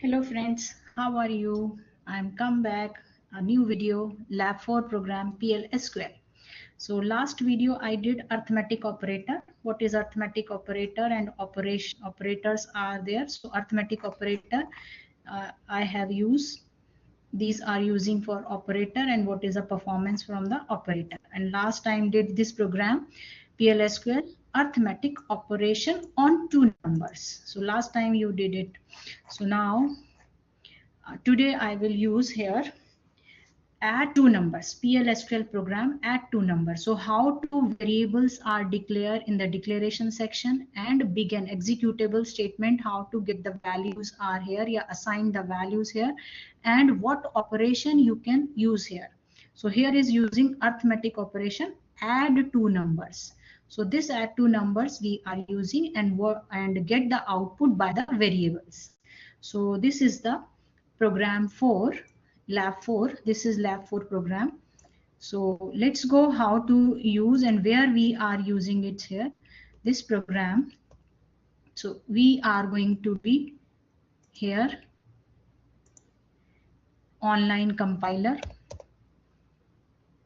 Hello friends, how are you? I'm come back a new video lab 4 program PL SQL. So last video I did arithmetic operator. What is arithmetic operator and operation operators are there. So arithmetic operator I have used. These are using for operator and what is the performance from the operator. And last time did this program PLSQL arithmetic operation on two numbers. So last time you did it. So now today I will use here add two numbers. PLSQL program add two numbers. So how two variables are declared in the declaration section and begin executable statement, how to get the values are here. Yeah, assign the values here and what operation you can use here. So here is using arithmetic operation add two numbers. So this add two numbers we are using and get the output by the variables. So this is the program 4 lab 4. This is lab 4 program. So let's go how to use and where we are using it here, this program. So we are going to be here online compiler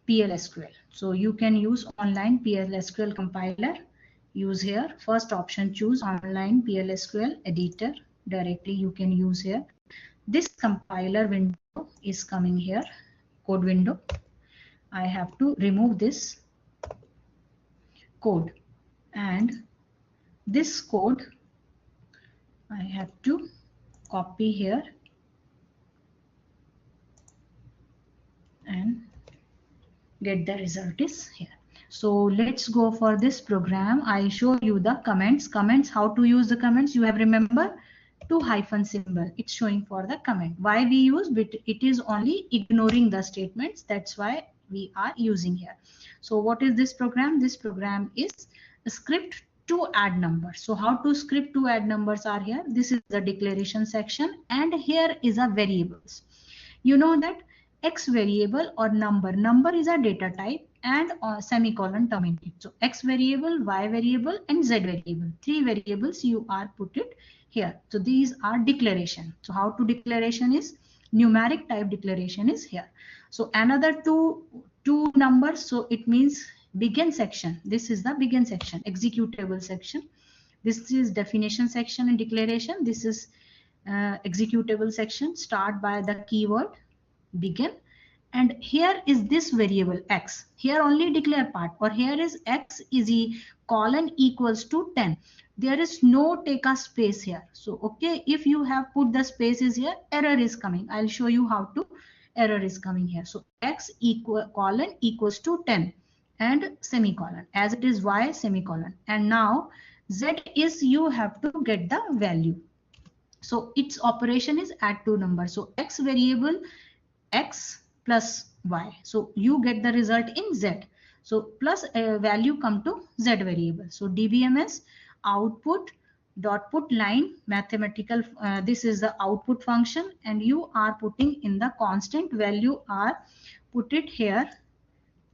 PLSQL. So you can use online PLSQL compiler. Use here first option, choose online PLSQL editor. Directly you can use here. This compiler window is coming here, code window. I have to remove this code and this code I have to copy here and get the result is here. So let's go for this program. I show you the comments. How to use the comments. You have remember two hyphen symbol. It's showing for the comment. Why we use it is only ignoring the statements. That's why we are using here. So what is this program? This program is a script to add numbers. So how to script to add numbers are here. This is the declaration section and here is a variables. You know that X variable or number is a data type and semicolon terminate. So X variable, Y variable and Z variable. Three variables you are put it here. So these are declaration. So how to declaration is numeric type declaration is here. So another two numbers. So it means begin section. This is the begin section, executable section. This is definition section and declaration. This is executable section. Start by the keyword begin and here is this variable X. Here only declare part or here is X is colon equals to 10. There is no take a space here. So okay, if you have put the spaces here, error is coming. I'll show you how to error is coming here. So X colon equals to 10 and semicolon, as it is Y semicolon, and now Z is you have to get the value. So its operation is add two numbers. So X variable X plus Y. So you get the result in Z. So plus value come to Z variable. So DBMS output dot put line mathematical. This is the output function and you are putting in the constant value are put it here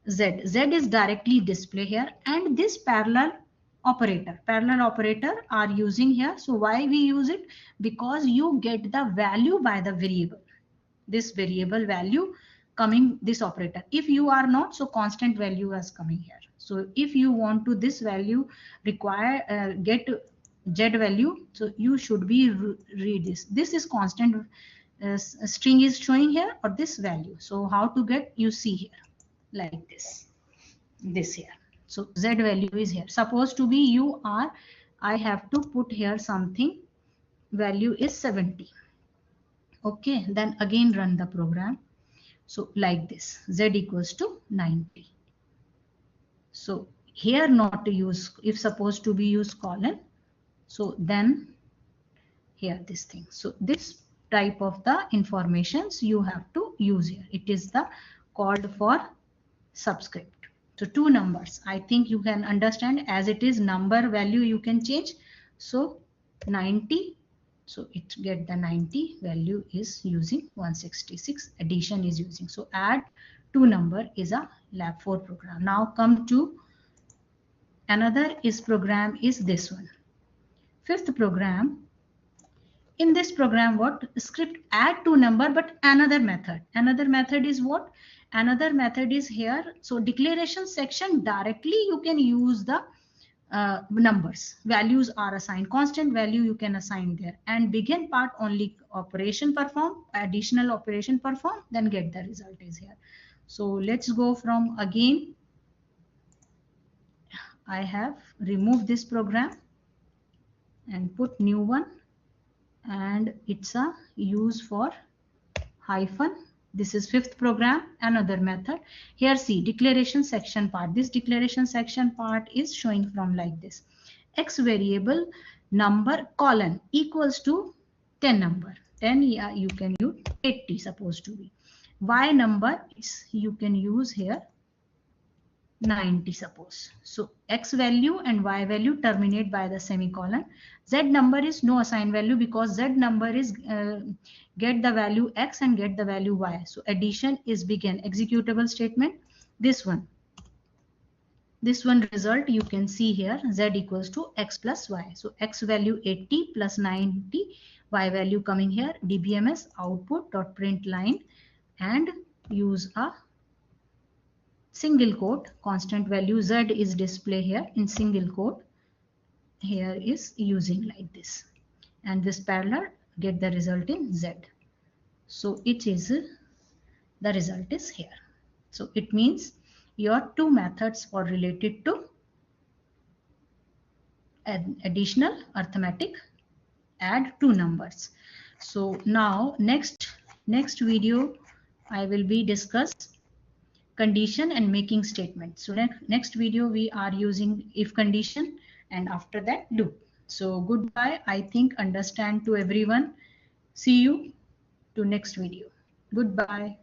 Z. Z is directly display here and this parallel operator are using here. So why we use it? Because you get the value by the variable. This variable value coming this operator. If you are not, so constant value is coming here. So if you want to this value require get Z value, so you should be read this. This is constant string is showing here or this value. So how to get, you see here like this here. So Z value is here. Supposed to be you are, I have to put here something, value is 70. Okay, then again run the program. So like this, Z equals to 90. So here not to use, if supposed to be use colon, so then here this thing. So this type of the informations you have to use here. It is the called for subscript. So two numbers. I think you can understand, as it is number value you can change. So 90. So it get the 90 value is using 166, addition is using. So add two number is a lab 4 program. Now come to another is program is this one. Fifth program in this program, what script add to number, but another method is what? Another method is here. So declaration section, directly you can use the numbers, values are assigned, constant value you can assign there, and begin part only operation perform, additional operation perform, then get the result is here. So let's go from again. I have removed this program and put new one, and it's a use for hyphen. This is fifth program, another method. Here see declaration section part. This declaration section part is showing from like this. X variable number colon equals to 10 number. 10 you can use 80 supposed to be. Y number is you can use here 90 suppose. So X value and Y value terminate by the semicolon. Z number is no assigned value because Z number is get the value X and get the value Y. So addition is begin. Executable statement. This one result you can see here, Z equals to X plus Y. So X value 80 plus 90, Y value coming here, DBMS output dot print line, and use a single quote. Constant value Z is display here in single quote. Here is using like this, and this parallel get the result in Z. So it is the result is here. So it means your two methods are related to additional arithmetic, add two numbers. So now next video I will be discuss condition and making statement. So next video we are using if condition, and after that loop. So goodbye. I think understand to everyone. See you to next video. Goodbye.